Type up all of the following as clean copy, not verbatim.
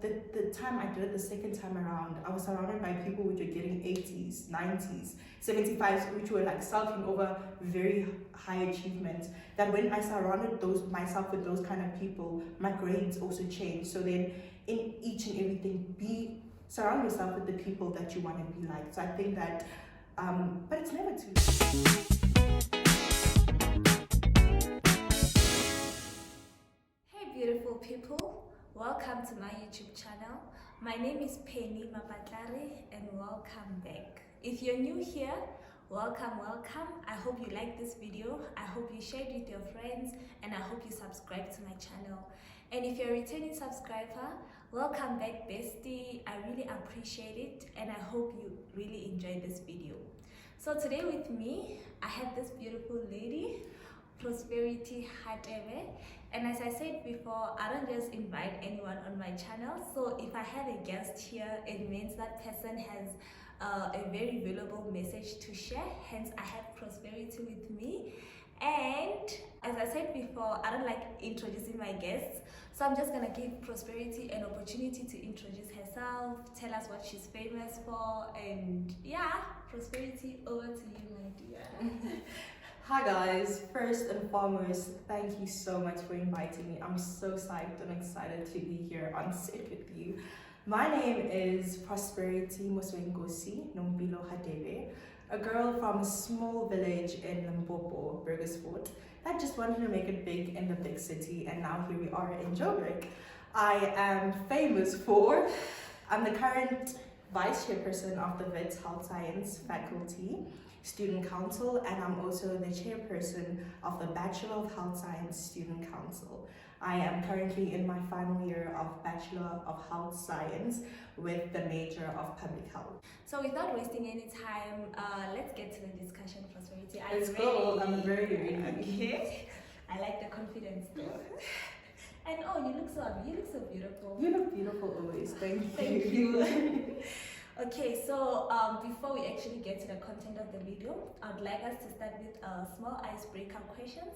the time I did it the second time around, I was surrounded by people which were getting 80s, 90s, 75s, which were like sulking over very high achievements. That when I surrounded myself with those kind of people, my grades also changed. So then in each and everything, surround yourself with the people that you want to be like. So I think that, but it's never too late. Hey beautiful people, welcome to my YouTube channel. My name is Pennelope and welcome back. If you're new here, welcome. I hope you like this video. I hope you share it with your friends, and I hope you subscribe to my channel. And if you're a returning subscriber, welcome back bestie. I really appreciate it, and I hope you really enjoyed this video. So today with me, I have this beautiful lady, Prosperity Hadebe. And as I said before, I don't just invite anyone on my channel. So if I have a guest here, it means that person has a very valuable message to share. Hence, I have Prosperity with me. And as I said before, I don't like introducing my guests. So I'm just gonna give Prosperity an opportunity to introduce herself, tell us what she's famous for, and yeah, Prosperity, over to you, my dear. Hi guys, first and foremost, thank you so much for inviting me. I'm so psyched and excited to be here on set with you. My name is Prosperity Moswengosi Nombilo Hadebe, a girl from a small village in Limpopo, Burgersfort, that just wanted to make it big in the big city, and now here we are in Joburg. I am famous for, I'm the current Vice Chairperson of the WITS Health Science Faculty Student Council, and I'm also the Chairperson of the Bachelor of Health Science Student Council. I am currently in my final year of Bachelor of Health Science with the major of Public Health. So without wasting any time, let's get to the discussion, Prosperity. Let's go. I'm very ready. Okay. I like the confidence though. And oh, you look so beautiful. You look beautiful always. Thank you. Thank you. Okay, so before we actually get to the content of the video, I would like us to start with small icebreaker questions,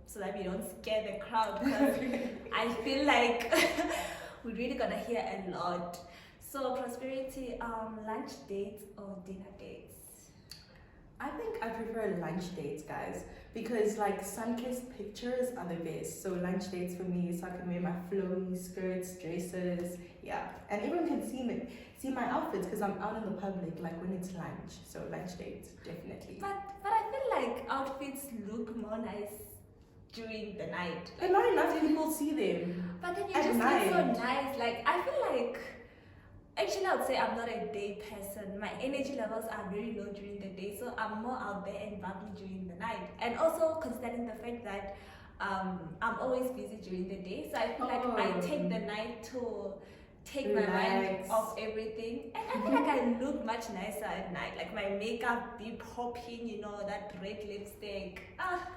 so that we don't scare the crowd, because I feel like we're really gonna hear a lot. So Prosperity, lunch dates or dinner dates? I think I prefer lunch dates, guys, because like sun-kissed pictures are the best. So lunch dates for me, so I can wear my flowy skirts, dresses, yeah, and everyone can see my outfits because I'm out in the public, like when it's lunch. So lunch dates, definitely. But I feel like outfits look more nice during the night. But not enough people see them. But then you just look so nice. Like I feel like, actually, I would say I'm not a day person. My energy levels are very low during the day, so I'm more out there and bubbly during the night. And also considering the fact that I'm always busy during the day, so I feel like I take the night to take my mind off everything. And I feel like I look much nicer at night. Like my makeup be popping, that red lipstick.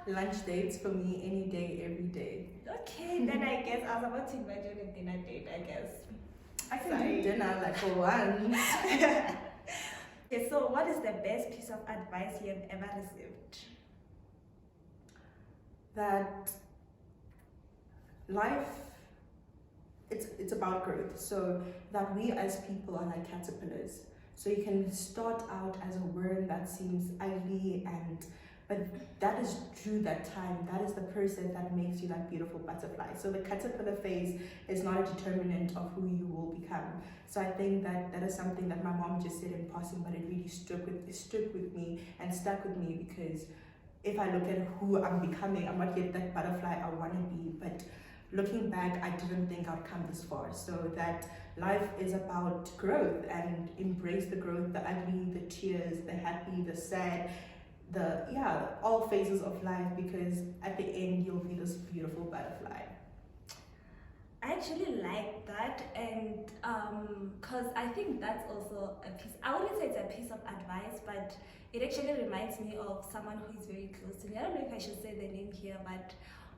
Lunch dates for me any day, every day. Okay, then I guess I was about to imagine a dinner date, I guess. I can do dinner like for once. Okay, so what is the best piece of advice you have ever received? That life, it's about growth. So that we as people are like caterpillars. So you can start out as a worm that seems ugly, but that is through that time, that is the process that makes you that beautiful butterfly. So the caterpillar phase is not a determinant of who you will become. So I think that is something that my mom just said in passing, but it really stuck with me and stuck with me, because if I look at who I'm becoming, I'm not yet that butterfly I want to be, but looking back, I didn't think I'd come this far. So that life is about growth, and embrace the growth, the ugly, the tears, the happy, the sad, all phases of life, because at the end you'll be this beautiful butterfly. I actually like that, and because I think that's also a piece, I wouldn't say it's a piece of advice, but it actually reminds me of someone who is very close to me. I don't know if I should say the name here, but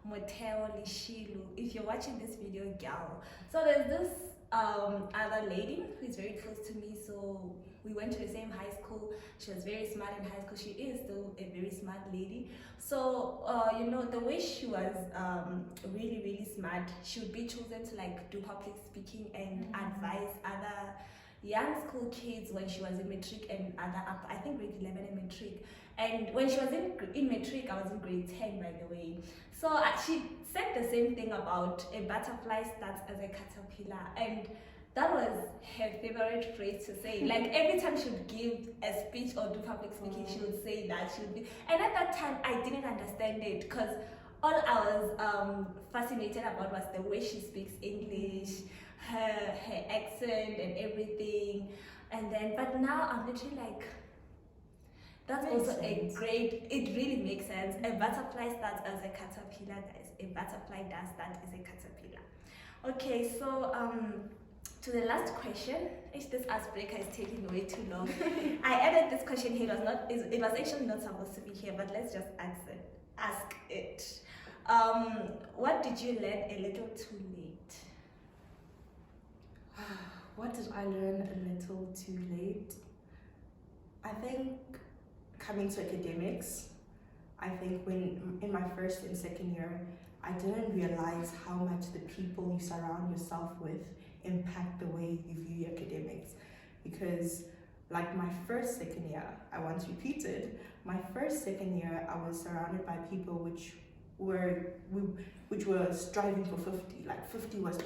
Moteo Lishilu, if you're watching this video, girl. So there's this other lady who is very close to me. So we went to the same high school. She was very smart in high school. She is still a very smart lady. So the way she was really, really smart, she would be chosen to like do public speaking and advise other young school kids when she was in matric and other up, I think grade 11 and matric. And when she was in matric, I was in grade 10, by the way. So she said the same thing about a butterfly starts as a caterpillar, and that was her favorite phrase to say. Like every time she would give a speech or do public speaking, she would say that. She would be, and at that time I didn't understand it because all I was fascinated about was the way she speaks English, her accent and everything. And then, but now I'm literally like, that's Makes also sense. a great, it really makes sense. A butterfly starts as a caterpillar, guys. A butterfly does start as a caterpillar. Okay, so to the last question, if this icebreaker is taking way too long, I added this question here. It was actually not supposed to be here, but let's just ask it. What did you learn a little too late? What did I learn a little too late? I think coming to academics, I think when in my first and second year, I didn't realize how much the people you surround yourself with impact the way you view academics. Because like my second year, I once repeated, my second year, I was surrounded by people which were striving for 50. Like 50 was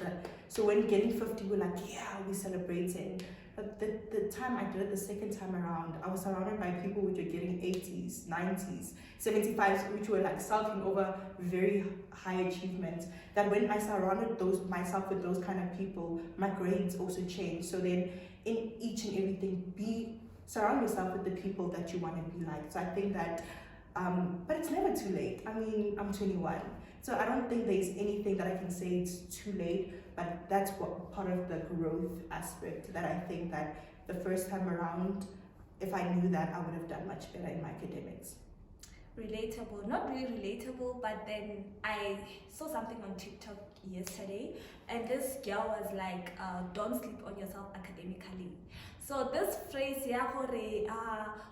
so when getting 50, we're like, yeah, we're celebrating. But the time I did it the second time around, I was surrounded by people which were getting 80s, 90s, 75s, which were like sulking over very high achievements. That when I surrounded myself with those kind of people, my grades also changed. So then in each and everything, surround yourself with the people that you want to be like. So I think that, but it's never too late. I mean, I'm 21. So I don't think there's anything that I can say it's too late, but that's what part of the growth aspect that I think that the first time around, if I knew that, I would have done much better in my academics. Relatable, not really relatable, but then I saw something on TikTok yesterday, and this girl was like, don't sleep on yourself academically. So this phrase,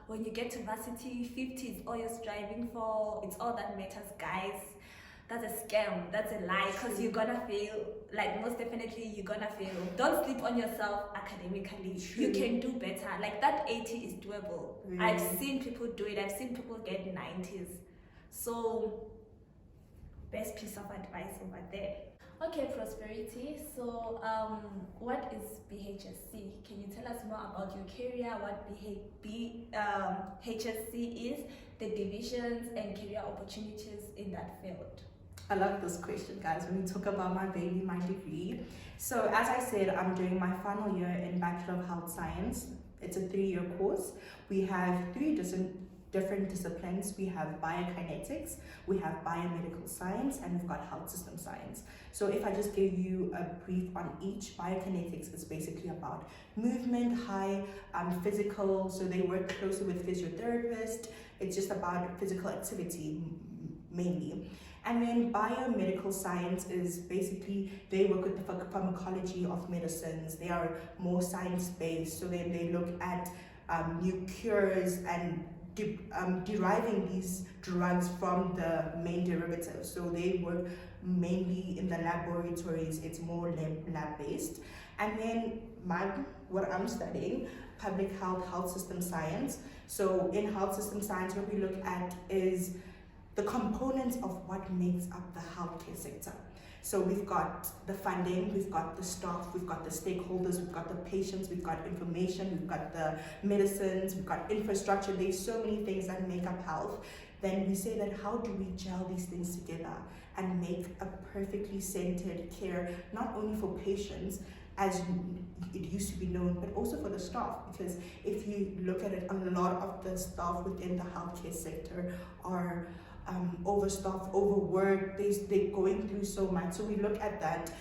when you get to varsity, 50 is all you're striving for, it's all that matters, guys. That's a scam, that's a lie, because you're gonna fail, like most definitely you're gonna fail. Don't sleep on yourself academically. True. You can do better. Like that 80 is doable. Really? I've seen people do it, I've seen people get 90s. So, best piece of advice over there. Okay, Prosperity, so what is BHSc? Can you tell us more about your career, what BHSc is, the divisions and career opportunities in that field? I love this question, guys, when we talk about my degree. So as I said, I'm doing my final year in Bachelor of Health Science. It's a 3-year course. We have 3 different disciplines. We have biokinetics, we have biomedical science, and we've got health system science. So if I just give you a brief on each, biokinetics is basically about movement, physical, so they work closely with physiotherapists. It's just about physical activity mainly. And then biomedical science is basically, they work with the pharmacology of medicines. They are more science-based, so then they look at new cures and deriving these drugs from the main derivatives. So they work mainly in the laboratories. It's more lab-based. And then what I'm studying, public health system science. So in health system science, what we look at is the components of what makes up the healthcare sector. So we've got the funding, we've got the staff, we've got the stakeholders, we've got the patients, we've got information, we've got the medicines, we've got infrastructure. There's so many things that make up health. Then we say that how do we gel these things together and make a perfectly centered care, not only for patients, as it used to be known, but also for the staff, because if you look at it, a lot of the staff within the healthcare sector are overstaffed, overworked, they're going through so much. So we look at that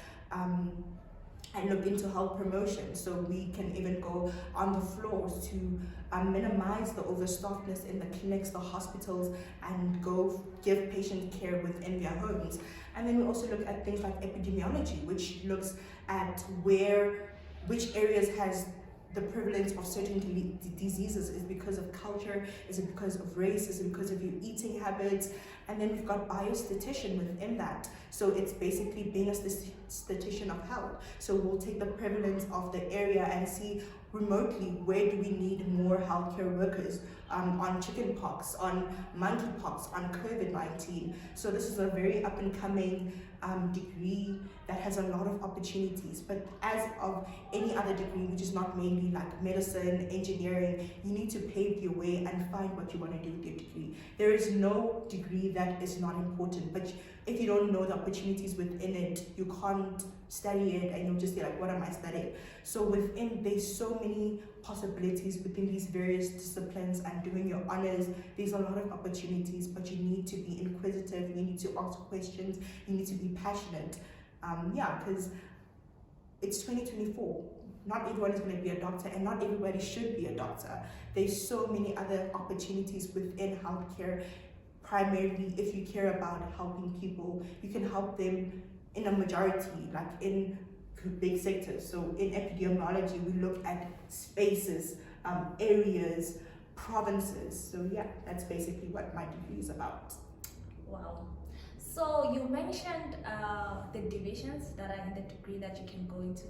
and look into health promotion. So we can even go on the floors to minimize the overstaffedness in the clinics, the hospitals, and go give patient care within their homes. And then we also look at things like epidemiology, which looks at which areas has the prevalence of certain diseases. Is it because of culture? Is it because of race? Is it because of your eating habits? And then we've got biostatistician within that. So it's basically being a statistician of health. So we'll take the prevalence of the area and see remotely where do we need more healthcare workers on chickenpox, on monkeypox, on COVID-19. So this is a very up and coming degree that has a lot of opportunities. But as of any other degree, which is not mainly like medicine, engineering, you need to pave your way and find what you want to do with your degree. There is no degree that is not important, but if you don't know the opportunities within it, you can't study it and you'll just be like, what am I studying? So there's so many possibilities within these various disciplines, and doing your honors, there's a lot of opportunities, but you need to be inquisitive, you need to ask questions, you need to be passionate. Because it's 2024. Not everyone is going to be a doctor, and not everybody should be a doctor. There's so many other opportunities within healthcare. Primarily, if you care about helping people, you can help them in a majority, like in big sectors. So in epidemiology, we look at spaces, areas, provinces. So yeah, that's basically what my degree is about. Wow. So you mentioned the divisions that are in the degree, that you can go into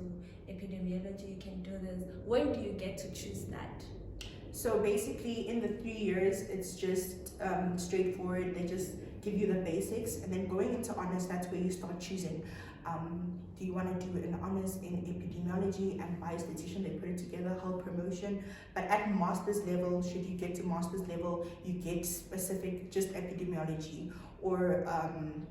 epidemiology, you can do this. When do you get to choose that? So basically in the 3 years, it's just straightforward. They just give you the basics, and then going into honors, that's where you start choosing. Do you want to do an honors in epidemiology and biostatistician? They put it together, health promotion. But at master's level, should you get to master's level, you get specific just epidemiology or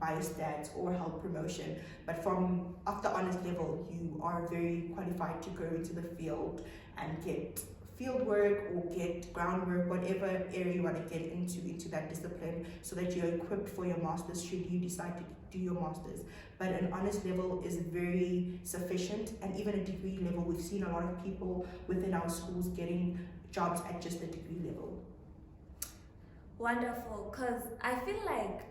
biostats or health promotion. But from after honors level, you are very qualified to go into the field and get field work or get groundwork, whatever area you want to get into that discipline, so that you're equipped for your master's should you decide to do your master's. But an honors level is very sufficient, and even a degree level, we've seen a lot of people within our schools getting jobs at just a degree level. Wonderful, because I feel like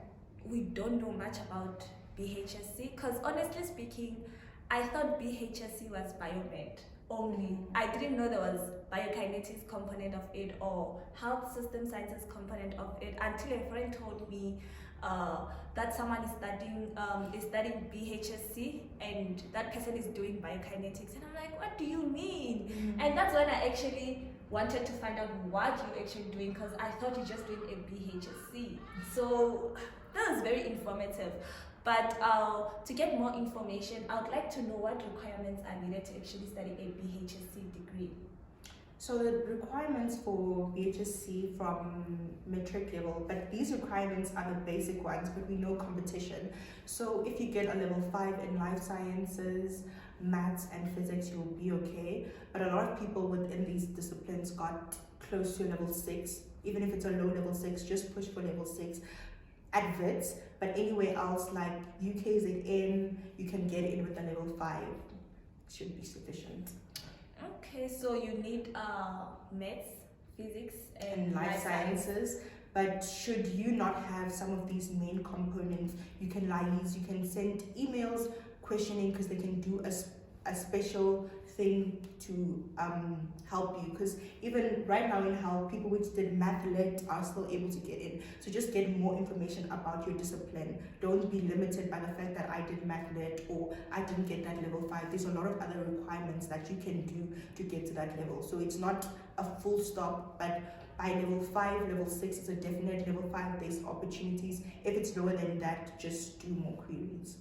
we don't know much about BHSc, because honestly speaking, I thought BHSc was biomed only. I didn't know there was biokinetics component of it or health system sciences component of it until a friend told me that someone is studying BHSc and that person is doing biokinetics, and I'm like, what do you mean? And that's when I actually wanted to find out what you're actually doing, because I thought you're just doing a BHSc. So that was very informative. But to get more information, I would like to know what requirements are needed to actually study a BHSc degree. So the requirements for BHSc from matric level, but these requirements are the basic ones, but we know competition. So if you get a level 5 in life sciences, maths and physics, you'll be okay. But a lot of people within these disciplines got close to level 6. Even if it's a low level 6, just push for level 6 at WITS. But anywhere else like UKZN, you can get in with a level 5. Should be sufficient. Okay, so you need maths, physics, and life sciences. But should you not have some of these main components, you can liaise, you can send emails questioning, because they can do a special thing to help you. Because even right now in health, people which did math lit are still able to get in. So just get more information about your discipline. Don't be limited by the fact that I did math lit or I didn't get that level 5. There's a lot of other requirements that you can do to get to that level. So it's not a full stop, but by level 5, level 6 is a definite. Level 5, there's opportunities. If it's lower than that, just do more queries.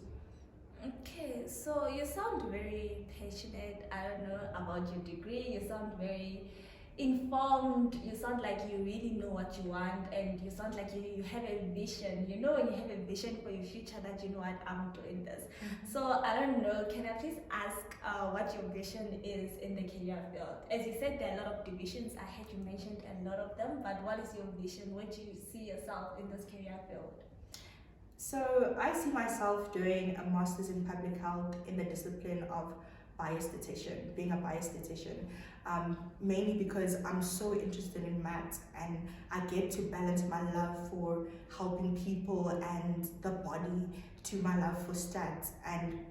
Okay, so you sound very passionate, I don't know, about your degree. You sound very informed. You sound like you really know what you want, and you sound like you have a vision. You know, when you have a vision for your future, that you know what, I'm doing this. So I don't know, can I please ask what your vision is in the career field? As you said, there are a lot of divisions. I heard you mentioned a lot of them, but what is your vision? Where do you see yourself in this career field? So I see myself doing a master's in public health in the discipline of being a biostatistician, mainly because I'm so interested in maths, and I get to balance my love for helping people and the body to my love for stats. And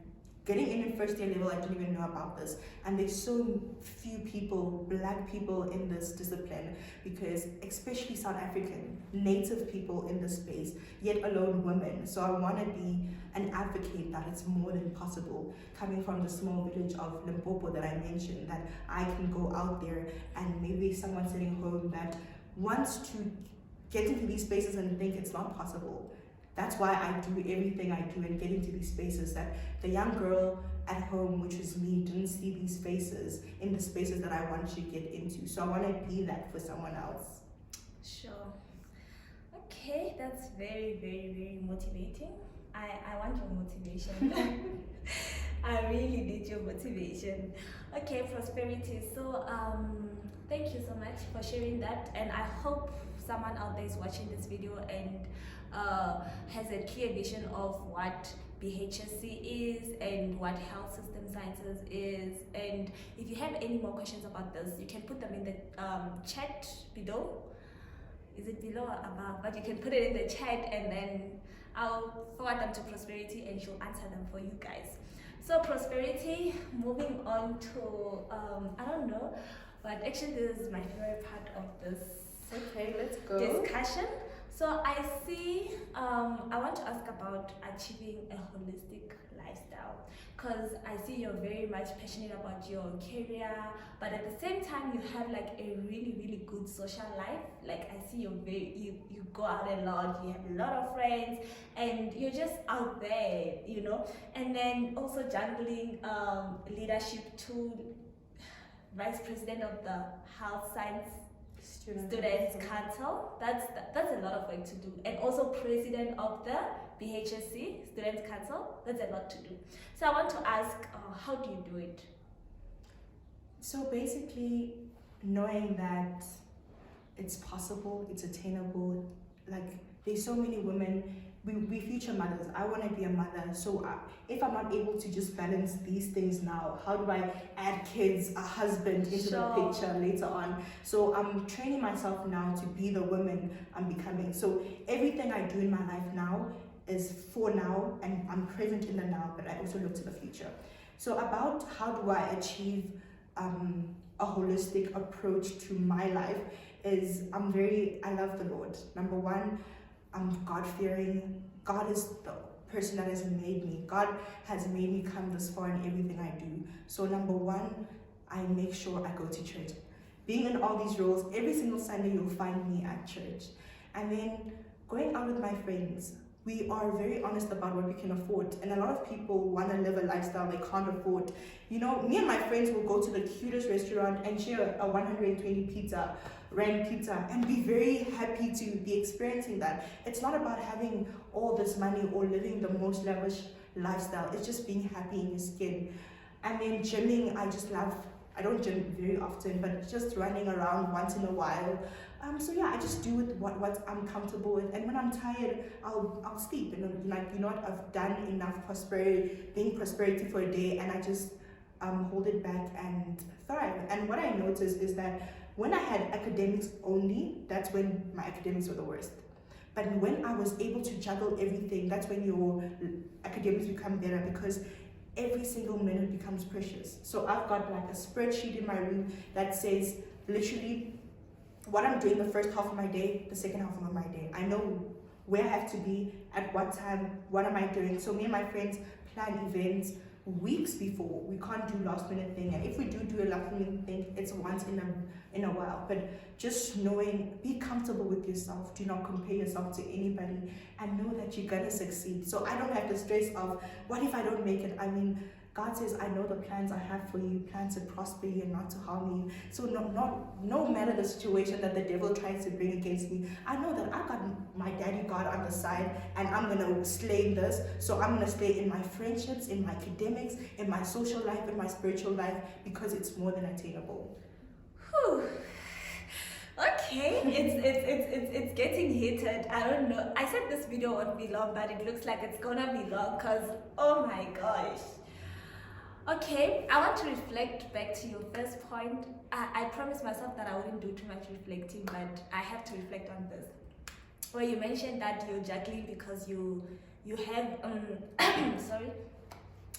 getting in first year level, I didn't even know about this. And there's so few people, black people in this discipline, because especially South African, native people in this space, yet alone women. So I want to be an advocate that it's more than possible. Coming from the small village of Limpopo that I mentioned, that I can go out there and maybe someone sitting home that wants to get into these spaces and think it's not possible. That's why I do everything I do and get into these spaces, that the young girl at home, which was me, didn't see these spaces in the spaces that I want to get into. So I want to be that for someone else. Sure. Okay, that's very, very, very motivating. I want your motivation. I really need your motivation. Okay, prosperity. So thank you so much for sharing that, and I hope someone out there is watching this video and has a clear vision of what BHSc is and what health system sciences is. And if you have any more questions about this, you can put them in the chat below. Is it below or above? But you can put it in the chat, and then I'll forward them to Prosperity and she'll answer them for you guys. So Prosperity, moving on to I don't know, but actually this is my favorite part of this discussion. So I see, I want to ask about achieving a holistic lifestyle, because I see you're very much passionate about your career, but at the same time you have like a really, really good social life. Like I see you go out a lot, you have a lot of friends, and you're just out there, you know, and then also juggling leadership to Vice President of the Health Science Students Council. That's a lot of work to do, and also president of the BHSc Students Council. That's a lot to do. So I want to ask, how do you do it? So basically, knowing that it's possible, it's attainable. Like there's so many women. We future mothers. I want to be a mother. So if I'm not able to just balance these things now, how do I add kids, a husband into the picture later on? So I'm training myself now to be the woman I'm becoming. So everything I do in my life now is for now, and I'm present in the now, but I also look to the future. So about how do I achieve a holistic approach to my life is I love the Lord. Number one, I'm God-fearing. God is the person that has made me. God has made me come this far in everything I do. So number one, I make sure I go to church. Being in all these roles, every single Sunday you'll find me at church. And then going out with my friends, we are very honest about what we can afford. And a lot of people want to live a lifestyle they can't afford. You know, me and my friends will go to the cutest restaurant and share a 120 rand pizza and be very happy to be experiencing that. It's not about having all this money or living the most lavish lifestyle. It's just being happy in your skin. And then gymming, I don't gym very often, but just running around once in a while. So yeah, I just do what I'm comfortable with, and when I'm tired, I'll sleep. And I've done enough being prosperity for a day, and I just hold it back and thrive. And what I noticed is that when I had academics only, that's when my academics were the worst. But when I was able to juggle everything, that's when your academics become better, because every single minute becomes precious. So I've got like a spreadsheet in my room that says literally what I'm doing the first half of my day, the second half of my day. I know where I have to be, at what time, what am I doing. So me and my friends plan events weeks before. We can't do last minute thing, and if we do a last minute thing, it's once in a while. But just knowing, be comfortable with yourself, do not compare yourself to anybody, and know that you're gonna succeed. So I don't have the stress of what if I don't make it. I mean, God says, I know the plans I have for you, plans to prosper you and not to harm you. So no matter the situation that the devil tries to bring against me, I know that I got my daddy God on the side, and I'm gonna slay this. So I'm gonna slay in my friendships, in my academics, in my social life, in my spiritual life, because it's more than attainable. Whew. Okay, it's getting heated. I don't know. I said this video won't be long, but it looks like it's gonna be long, because oh my gosh. Okay, I want to reflect back to your first point. I promised myself that I wouldn't do too much reflecting, but I have to reflect on this. Where you mentioned that you're juggling because you have sorry,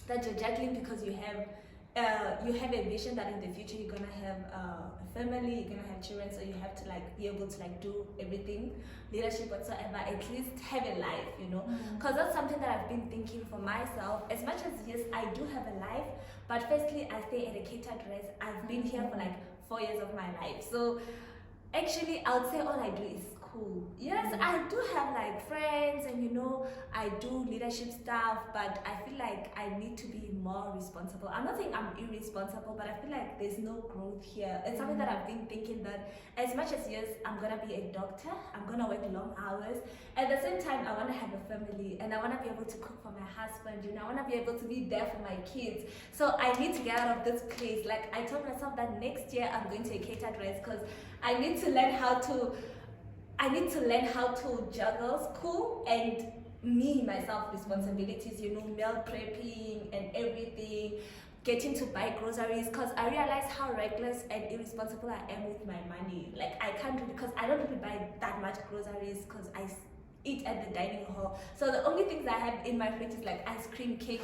that you're juggling because you have a vision that in the future you're gonna have a family, you're gonna have children, so you have to like be able to like do everything, leadership whatsoever, at least have a life, you know, because that's something that I've been thinking for myself. As much as yes, I do have a life, but firstly I stay at a catered rest. I've been here for like 4 years of my life, so actually I would say all I do is school. Yes, I do have like friends and you know I do leadership stuff, but I feel like I need to be more responsible. I'm not saying I'm irresponsible, but I feel like there's no growth here. It's something that I've been thinking that as much as yes, I'm gonna be a doctor, I'm gonna work long hours, at the same time I want to have a family and I want to be able to cook for my husband, you know, I want to be able to be there for my kids. So I need to get out of this place. Like I told myself that next year I'm going to a catered rest because I need to learn how to juggle school and me, myself, responsibilities, you know, meal prepping and everything, getting to buy groceries, because I realize how reckless and irresponsible I am with my money. Like, I can't do it because I don't really buy that much groceries because I eat at the dining hall. So the only things I have in my fridge is like ice cream, cake.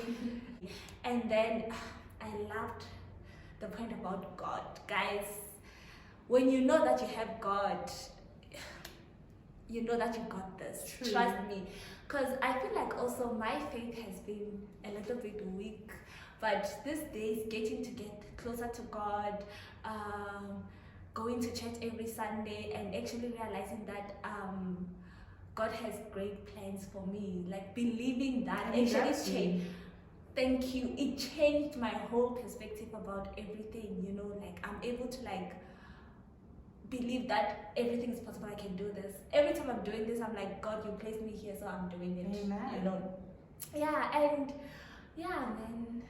And then I loved the point about God. Guys, when you know that you have God, you know that you got this. True. Trust me. Because I feel like also my faith has been a little bit weak, but these days getting to get closer to God, going to church every Sunday and actually realizing that God has great plans for me, like believing that actually changed. Thank you. It changed my whole perspective about everything, you know, like I'm able to like believe that everything is possible. I can do this. Every time I'm doing this, I'm like, God, you placed me here, so I'm doing it. Amen. You know. Yeah, and yeah, man.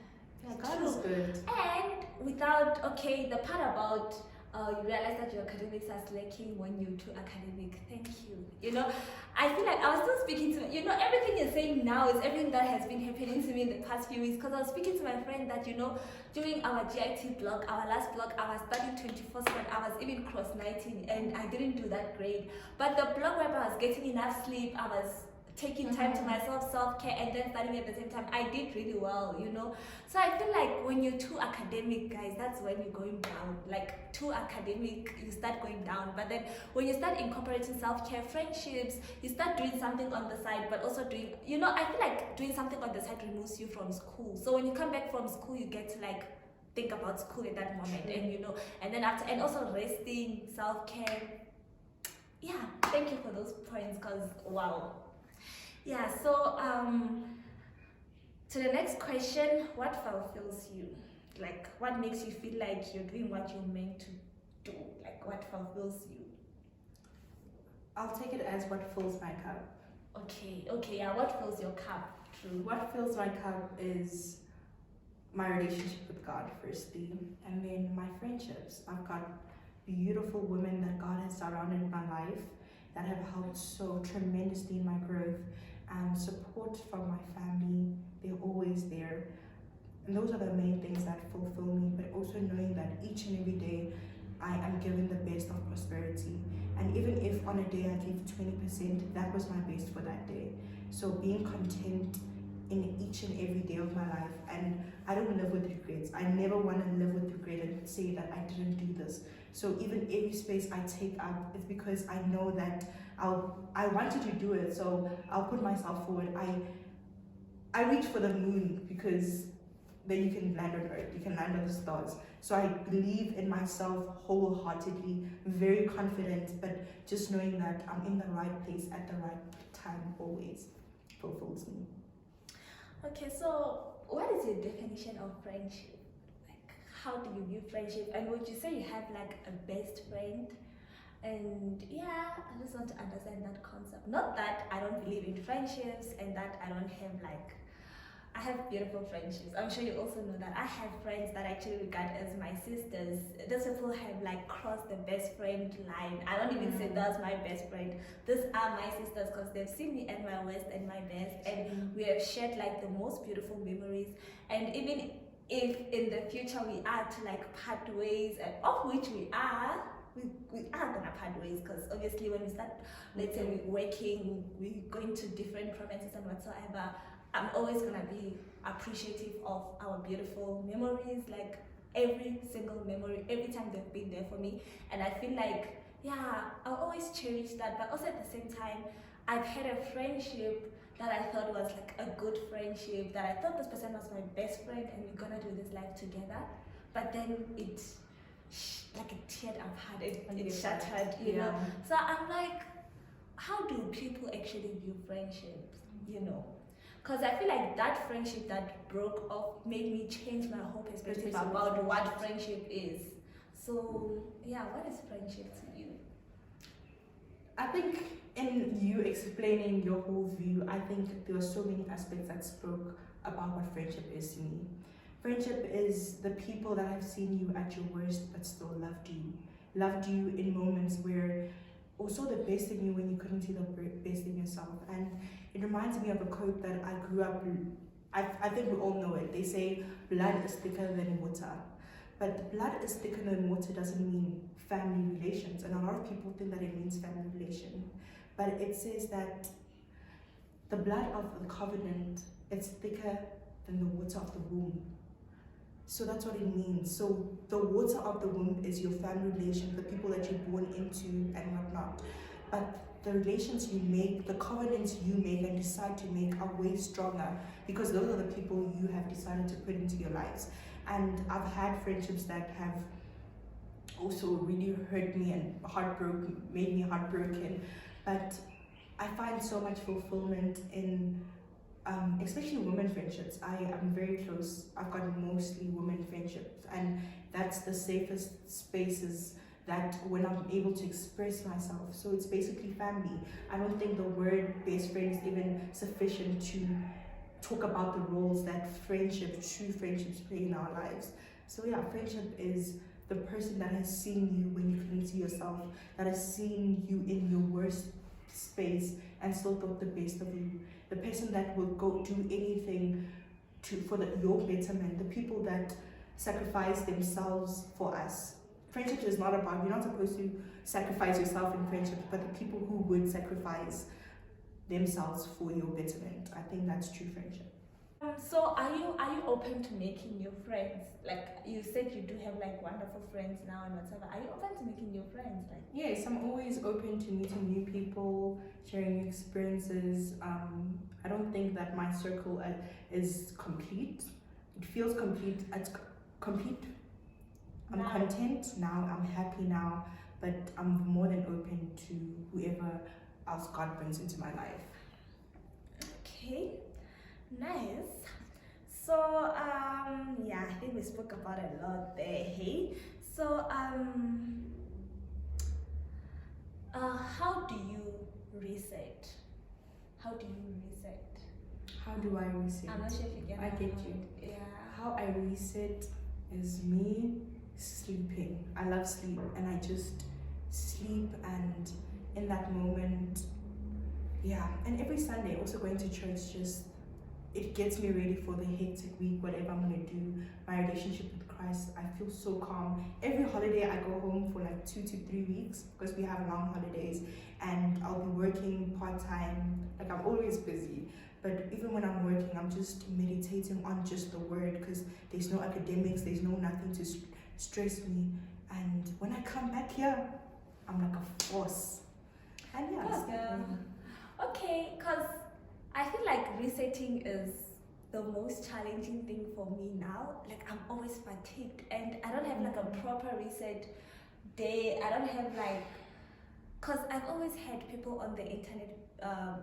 Yeah, God is good. And without the part about you realize that your academics are slacking when you're too academic. Thank you. You know, I feel like I was still speaking to, you know, everything you're saying now is everything that has been happening to me in the past few weeks, because I was speaking to my friend that, you know, during our GIT block, our last block, I was studying 24/7 hours, even cross-nighting, and I didn't do that great. But the block where I was getting enough sleep, I was taking time to myself, self-care, and then studying at the same time, I did really well, you know. So I feel like when you're too academic, guys, that's when you're going down. Like too academic, you start going down. But then when you start incorporating self-care, friendships, you start doing something on the side, but also doing, you know, I feel like doing something on the side removes you from school. So when you come back from school, you get to like think about school at that moment, and you know, and then after, and also resting, self-care. Yeah, thank you for those points, because wow. Yeah, so to the next question, what fulfills you? Like, what makes you feel like you're doing what you're meant to do? Like, what fulfills you? I'll take it as what fills my cup. Okay, yeah, what fills your cup? True. What fills my cup is my relationship with God, firstly, and then my friendships. I've got beautiful women that God has surrounded my life that have helped so tremendously in my growth. And support from my family, they're always there. And those are the main things that fulfill me, but also knowing that each and every day I am given the best of prosperity. And even if on a day I give 20%, that was my best for that day. So being content in each and every day of my life. And I don't live with regrets. I never want to live with regret and say that I didn't do this. So even every space I take up, it's because I know that I wanted to do it, so I'll put myself forward. I reach for the moon because then you can land on Earth, you can land on the stars. So I believe in myself wholeheartedly, very confident, but just knowing that I'm in the right place at the right time always fulfills me. Okay, so what is your definition of friendship? Like, how do you view friendship? And would you say you have like a best friend? And yeah, I just want to understand that concept. Not that I don't believe in friendships and that I don't have like, I have beautiful friendships. I'm sure you also know that I have friends that I actually regard as my sisters. Those people have like crossed the best friend line. I don't even say that's my best friend. These are my sisters because they've seen me at my worst and my best, and we have shared like the most beautiful memories. And even if in the future we are to like part ways, and of which we are gonna part ways, because obviously when we start, let's say we're working, we're going to different provinces and whatsoever, I'm always gonna be appreciative of our beautiful memories, like every single memory, every time they've been there for me. And I feel like, yeah, I'll always cherish that. But also at the same time, I've had a friendship that I thought was like a good friendship, that I thought this person was my best friend and we're gonna do this life together. But then it, like it teared apart, it shattered, you know. So I'm like, how do people actually view friendships, you know? Because I feel like that friendship that broke off made me change my whole perspective about what friendship is. So yeah, what is friendship to you? I think in you explaining your whole view, I think there are so many aspects that spoke about what friendship is to me. Friendship is the people that have seen you at your worst but still loved you. Loved you in moments where also the best in you when you couldn't see the best in yourself. And it reminds me of a quote that I grew up, I think we all know it. They say blood is thicker than water. But blood is thicker than water doesn't mean family relations. And a lot of people think that it means family relation. But it says that the blood of the covenant is thicker than the water of the womb. So that's what it means. So the water of the womb is your family relations, the people that you're born into and whatnot. But the relations you make, the covenants you make and decide to make are way stronger, because those are the people you have decided to put into your lives. And I've had friendships that have also really hurt me and made me heartbroken. But I find so much fulfillment in especially women friendships. I am very close. I've got mostly women friendships, and that's the safest spaces that when I'm able to express myself. So it's basically family. I don't think the word best friend is even sufficient to talk about the roles that true friendships play in our lives. So yeah, friendship is the person that has seen you when you couldn't see yourself, that has seen you in your worst space and still thought the best of you. The person that will go do anything for your betterment, the people that sacrifice themselves for us. Friendship is not about, you're not supposed to sacrifice yourself in friendship, but the people who would sacrifice themselves for your betterment. I think that's true friendship. So are you open to making new friends? Like you said, you do have like wonderful friends now and whatever. Are you open to making new friends? Like yes, I'm always open to meeting new people, sharing new experiences. I don't think that my circle is complete. It feels complete. It's complete. I'm content now. I'm happy now, but I'm more than open to whoever else God brings into my life. Okay. Nice. So yeah, I think we spoke about a lot there. Hey, so how do you reset? How do you reset? How do I reset? I'm not sure if you get. I get you. Yeah. How I reset is me sleeping. I love sleep, and I just sleep, and in that moment, yeah. And every Sunday, also going to church, just it gets me ready for the hectic week, whatever I'm gonna do. My relationship with Christ, I feel so calm. Every holiday I go home for like 2 to 3 weeks, because we have long holidays, and I'll be working part-time. Like I'm always busy, but even when I'm working, I'm just meditating on just the word, because there's no academics, there's no nothing to stress me. And when I come back here, I'm like a force. And yeah, okay, because I feel like resetting is the most challenging thing for me now. Like I'm always fatigued, and I don't have like a proper reset day. I don't have like, because I've always had people on the internet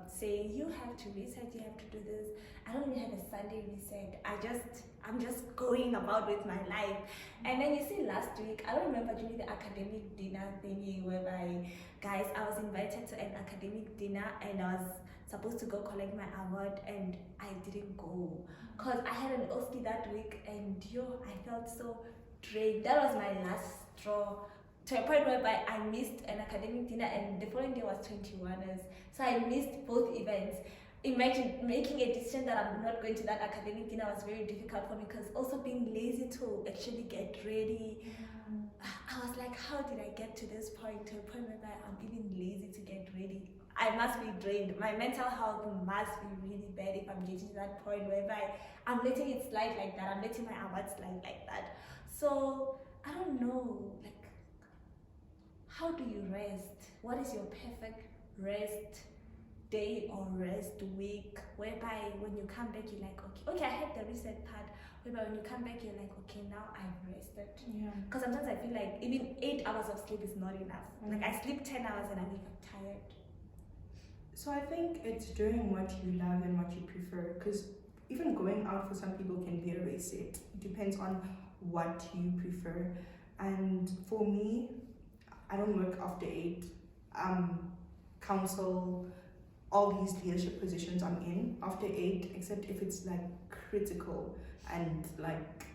saying you have to reset, you have to do this. I don't even have a Sunday reset. I'm just going about with my life. And then you see last week, I don't remember, during the academic dinner thingy whereby, guys, I was invited to an academic dinner and I was supposed to go collect my award, and I didn't go because I had an OSCE that week, and I felt so drained. That was my last straw, to a point whereby I missed an academic dinner, and the following day was 21ers, so I missed both events. imagine making a decision that I'm not going to that academic dinner was very difficult for me, because also being lazy to actually get ready. I was like, how did I get to this point, to a point where I'm even lazy to get ready? I must be drained. My mental health must be really bad if I'm getting to that point whereby I'm letting it slide like that. I'm letting my award slide like that. So I don't know, like, how do you rest? What is your perfect rest day or rest week, whereby when you come back you're like, okay, I had the reset part, whereby when you come back you're like, okay, now I've rested. Because sometimes I feel like even 8 hours of sleep is not enough. Like I sleep 10 hours and I wake up tired. So I think it's doing what you love and what you prefer, because even going out for some people can be a reset. It depends on what you prefer. And for me, I don't work after 8. Council, all these leadership positions I'm in after 8, except if it's like critical and like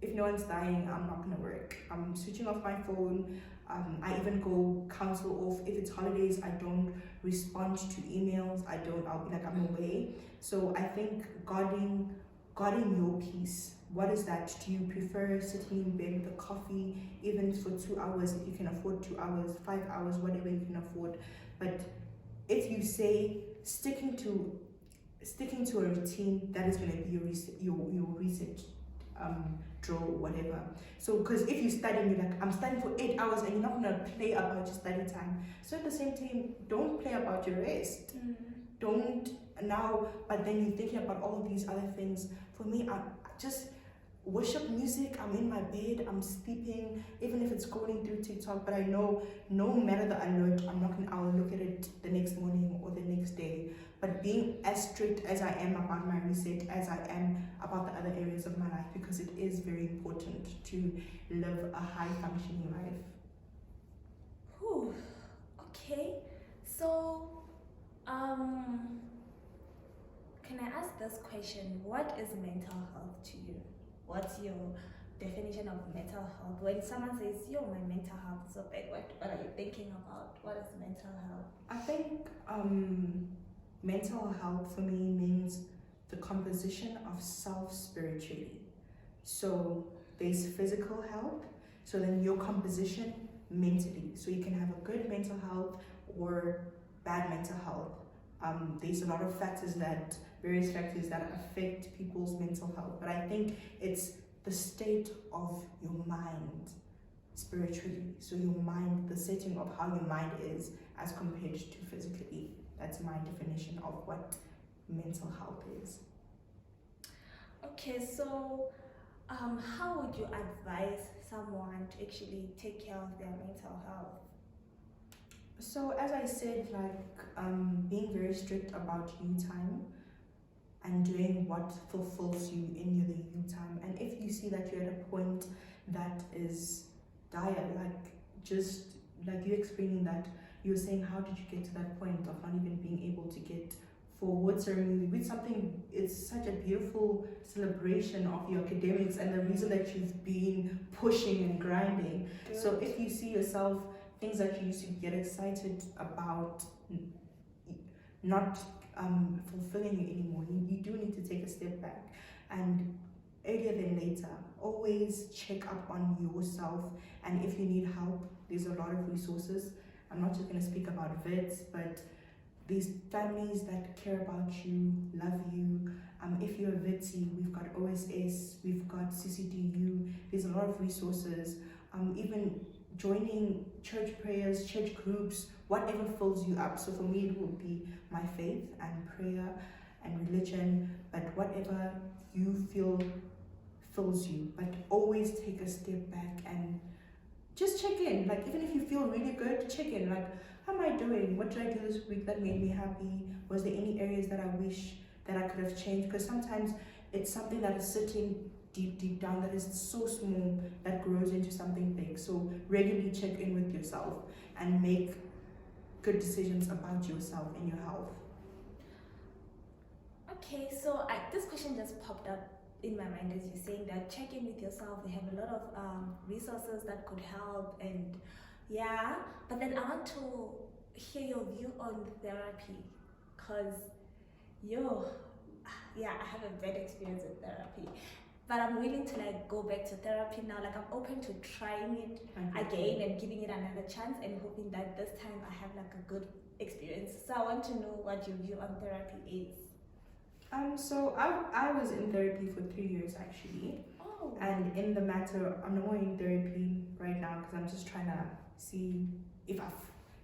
if no one's dying, I'm not gonna work. I'm switching off my phone. I even go council off. If it's holidays, I don't respond to emails. I'll be like, I'm away. So I think guarding your peace. What is that? Do you prefer sitting in bed with a coffee, even for 2 hours if you can afford 2 hours, 5 hours, whatever you can afford? But if you say sticking to a routine, that is going to be your research draw, whatever. So because if you study and you're like, I'm studying for 8 hours, and you're not going to play about your study time, so at the same time, don't play about your rest. Don't now, but then you're thinking about all of these other things. For me, I just worship music. I'm in my bed, I'm sleeping, even if it's scrolling through TikTok, but I know no matter the alert, I'll look at it the next morning or the next day. But being as strict as I am about my reset, as I am about the other areas of my life, because it is very important to live a high functioning life. Whew. Okay, so can I ask this question? What is mental health to you? What's your definition of mental health? When someone says, yo, my mental health is so bad, what are you thinking about? What is mental health? I think mental health for me means the composition of self spiritually. So there's physical health, so then your composition mentally. So you can have a good mental health or bad mental health. There's a lot of various factors that affect people's mental health, but I think it's the state of your mind spiritually. So your mind, the setting of how your mind is as compared to physically. That's my definition of what mental health is. Okay, so how would you advise someone to actually take care of their mental health? So as I said, being very strict about you time and doing what fulfills you in the you time. And if you see that you're at a point that is dire, just like you explaining that, you're saying, how did you get to that point of not even being able to get for award ceremony with something? It's such a beautiful celebration of your academics and the reason that you've been pushing and grinding. Good. So if you see yourself, things that you used to get excited about not fulfilling you anymore, you do need to take a step back, and earlier than later, always check up on yourself. And if you need help, there's a lot of resources. I'm not just going to speak about WITS, but these families that care about you, love you. If you're a WITSy, we've got OSS, we've got CCDU. There's a lot of resources. Even joining church prayers, church groups, whatever fills you up. So for me, it would be my faith and prayer and religion, but whatever you feel fills you. But always take a step back and just check in. Even if you feel really good, check in. How am I doing? What did I do this week that made me happy? Was there any areas that I wish that I could have changed? Because sometimes it's something that is sitting deep down that is so small that grows into something big. So regularly check in with yourself and make good decisions about yourself and your health. Okay, so this question just popped up in my mind as you're saying that check in with yourself. We have a lot of resources that could help, and but then I want to hear your view on therapy, because yo, yeah, I have a bad experience with therapy. But I'm willing to like go back to therapy now. Like I'm open to trying it again and giving it another chance and hoping that this time I have like a good experience. So I want to know what your view on therapy is. So I was in therapy for 3 years actually. Oh. And in the matter, I'm not in therapy right now because I'm just trying to see if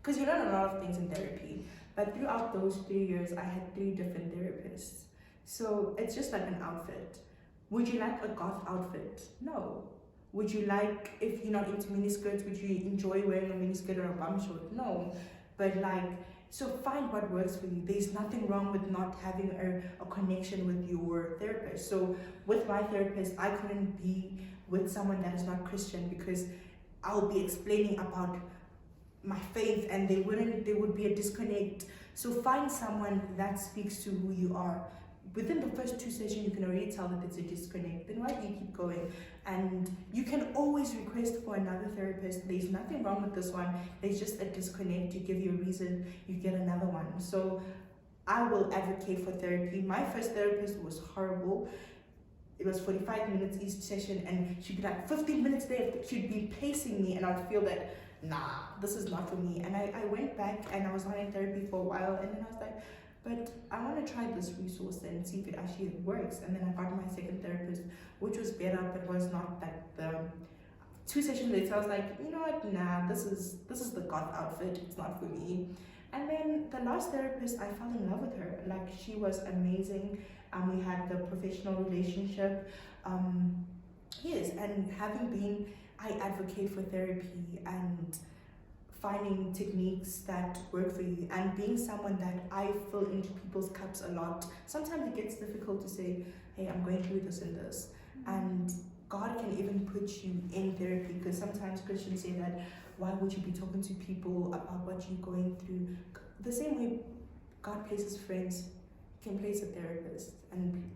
because you learn a lot of things in therapy. But throughout those 3 years, I had 3 different therapists. So it's just like an outfit. Would you like a goth outfit? No. Would you like, if you're not into miniskirts, would you enjoy wearing a miniskirt or a bum short? No. But like, so find what works for you. There's nothing wrong with not having a connection with your therapist. So with my therapist, I couldn't be with someone that is not Christian because I'll be explaining about my faith and there would be a disconnect. So find someone that speaks to who you are. Within the first 2 sessions, you can already tell that it's a disconnect. Then why do you keep going? And you can always request for another therapist. There's nothing wrong with this one. There's just a disconnect. You give you a reason, you get another one. So I will advocate for therapy. My first therapist was horrible. It was 45 minutes each session and she'd be like 15 minutes left. She'd be pacing me and I'd feel that, nah, this is not for me. And I went back and I was not in therapy for a while and then I was like, but I want to try this resource and see if it actually works. And then I got my second therapist, which was better, but was not like the 2 sessions later. I was like, you know what? Nah, this is the goth outfit. It's not for me. And then the last therapist, I fell in love with her. Like she was amazing. We had the professional relationship. Yes, and I advocate for therapy and finding techniques that work for you and being someone that I fill into people's cups a lot. Sometimes it gets difficult to say, hey, I'm going through this and this. And God can even put you in therapy because sometimes Christians say that, why would you be talking to people about what you're going through? The same way God places friends, He can place a therapist and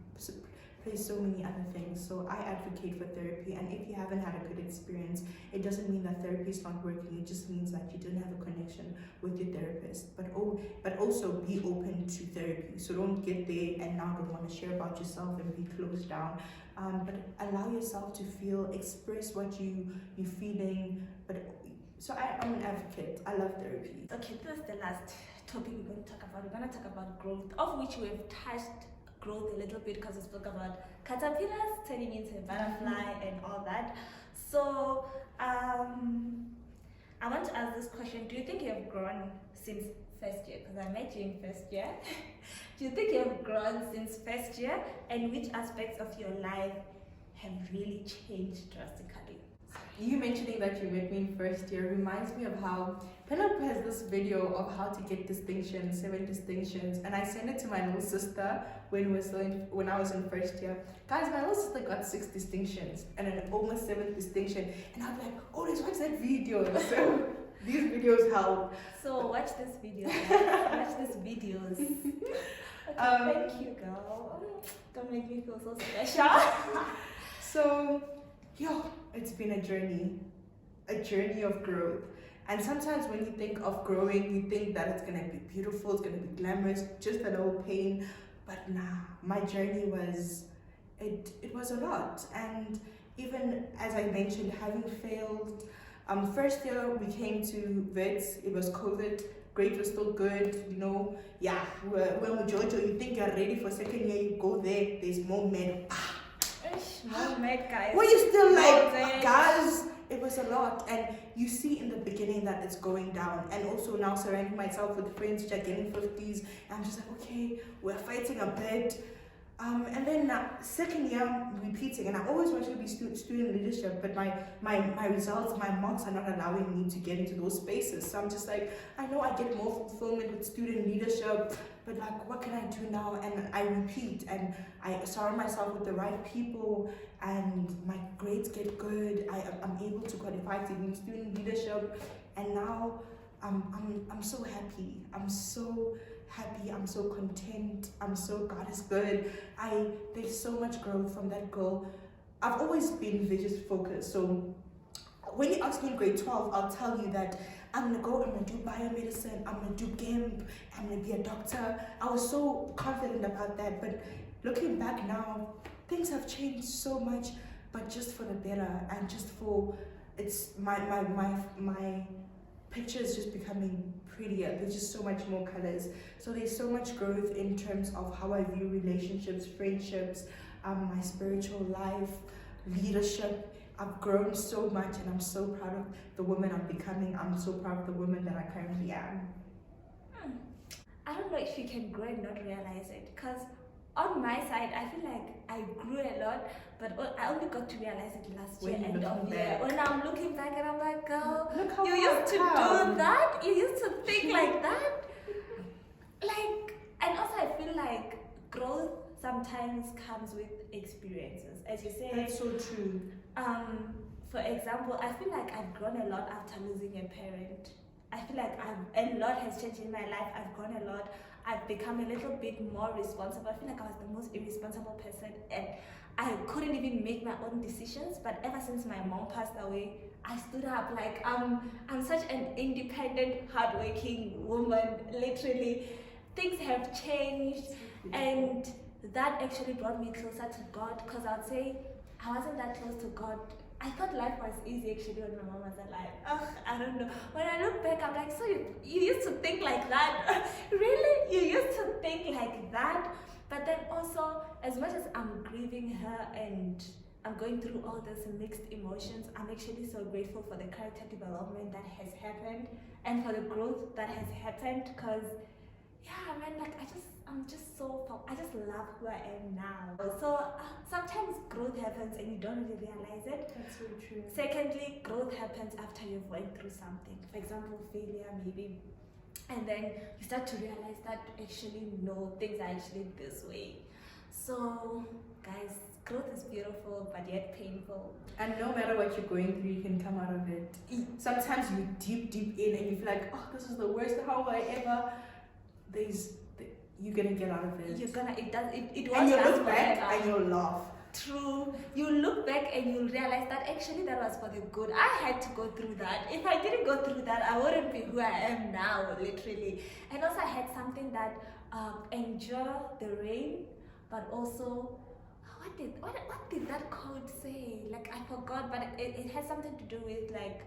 place so many other things. So I advocate for therapy, and if you haven't had a good experience, it doesn't mean that therapy is not working. It just means that you didn't have a connection with your therapist. But also be open to therapy. So don't get there and now don't want to share about yourself and be closed down. But allow yourself to feel, express what you're feeling. So I'm an advocate. I love therapy. Okay, this is the last topic we're going to talk about. We're going to talk about growth, of which we've touched growth a little bit because we spoke about caterpillars turning into a butterfly and all that. So I want to ask this question. Do you think you have grown since first year? Because I met you in first year. Do you think you have grown since first year? And which aspects of your life have really changed drastically? You mentioning that you met me in first year reminds me of how Penelope has this video of how to get distinctions, 7 distinctions, and I sent it to my little sister when I was in first year. Guys, my little sister got 6 distinctions and an almost 7th distinction, and I was like, oh, let's watch that video. So these videos help. So watch this video, guys. Watch these videos. Okay, thank you, girl. Don't make me feel so special. So, it's been a journey of growth. And sometimes when you think of growing, you think that it's gonna be beautiful, it's gonna be glamorous, just a little pain. But nah, my journey was a lot. And even as I mentioned, having failed, first year we came to WITS, it was COVID. Grades were still good, when with Jojo, you think you're ready for second year, you go there, there's more men. More med, guys. Were you still like, guys? It was a lot, and you see in the beginning that it's going down, and also now surrounding myself with friends which are getting 50s, and I'm just like, okay, we're fighting a bit. And then second year I'm repeating, and I always wanted to be student leadership, but my results, my marks are not allowing me to get into those spaces. So I'm just like, I know I get more fulfillment with student leadership, but like, what can I do now? And I repeat, and I surround myself with the right people, and my grades get good. I'm able to qualify to be in student leadership, and now I'm so happy. I'm so happy, I'm so content, God is good. There's so much growth from that goal. I've always been vision focused, so when you ask me in grade 12, I'll tell you that I'm gonna do biomedicine, I'm gonna do GIMP, I'm gonna be a doctor. I was so confident about that, but looking back now, things have changed so much, but just for the better, and just for, it's my picture is just becoming prettier. There's just so much more colors. So there's so much growth in terms of how I view relationships, friendships, my spiritual life, leadership. I've grown so much, and I'm so proud of the woman I'm becoming. I'm so proud of the woman that I currently am. I don't know if you can grow and not realize it, because on my side, I feel like I grew a lot, but I only got to realize it last year, end of year. When I'm looking back and I'm like, girl, you used to do that? You used to think like that? Like, and also I feel like growth sometimes comes with experiences. As you say, that's so true. For example, I feel like I've grown a lot after losing a parent. I feel like a lot has changed in my life. I've grown a lot. I've become a little bit more responsible. I feel like I was the most irresponsible person, and I couldn't even make my own decisions. But ever since my mom passed away, I stood up. Like, I'm such an independent, hardworking woman. Literally, things have changed, and that actually brought me closer to God, because I would say I wasn't that close to God. I thought life was easy actually when my mom was alive. Ugh, I don't know. When I look back, I'm like, so you used to think like that? Really? You used to think like that? But then also, as much as I'm grieving her and I'm going through all these mixed emotions, I'm actually so grateful for the character development that has happened and for the growth that has happened, because yeah, man, like I just love who I am now. So sometimes growth happens and you don't really realize it. That's so true. Secondly, growth happens after you've went through something. For example, failure maybe. And then you start to realize that actually no, things are actually this way. So guys, growth is beautiful but yet painful. And no matter what you're going through, you can come out of it. Sometimes you deep in and you feel like, oh, this is the worst, how will I ever? You're gonna get out of it. You're gonna, it and won't you last look back forever. and you'll laugh. True. You look back and you'll realize that actually that was for the good. I had to go through that. If I didn't go through that, I wouldn't be who I am now, literally. And also I had something that endure the rain, but also what did that quote say? Like I forgot, but it has something to do with like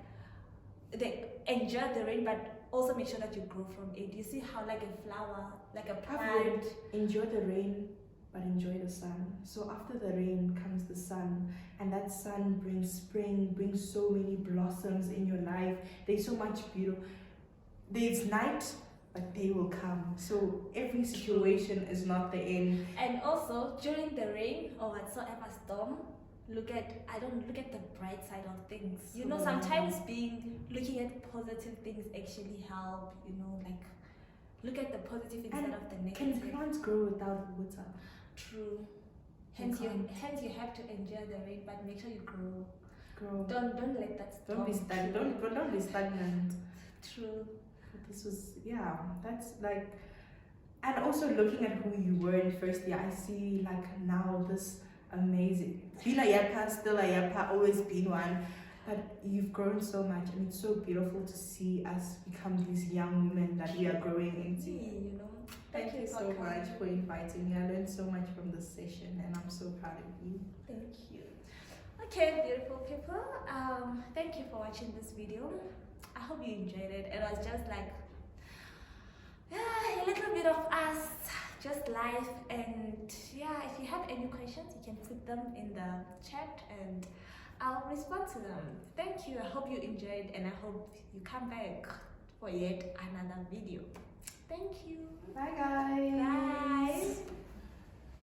endure the rain, but also make sure that you grow from it. You see how like a flower, like a plant. Enjoy the rain, but enjoy the sun. So after the rain comes the sun, and that sun brings spring, brings so many blossoms in your life. There's so much beauty. There's night, but day will come. So every situation is not the end. And also during the rain or whatsoever storm, I don't look at the bright side of things. You know, sometimes looking at positive things actually help, you know, like look at the positive instead of the negative. Can plants grow without water? True. Hence you have to enjoy the rain, but make sure you grow. Don't let that stop. Don't be stagnant. Don't be stagnant. True. This was that's like, and also looking at who you were in first year, I see like now this amazing. Been a yapa, still a yapa, always been one. But you've grown so much, and it's so beautiful to see us become these young women that we are growing into. You know. Thank you so much for inviting me. I learned so much from this session, and I'm so proud of you. Thank you. Okay, beautiful people. Thank you for watching this video. I hope you enjoyed it. It was just like a little bit of us, just life, and yeah, if you have any questions, you can put them in the chat and I'll respond to them. Thank you. I hope you enjoyed, and I hope you come back for yet another video. Thank you. Bye guys. Bye.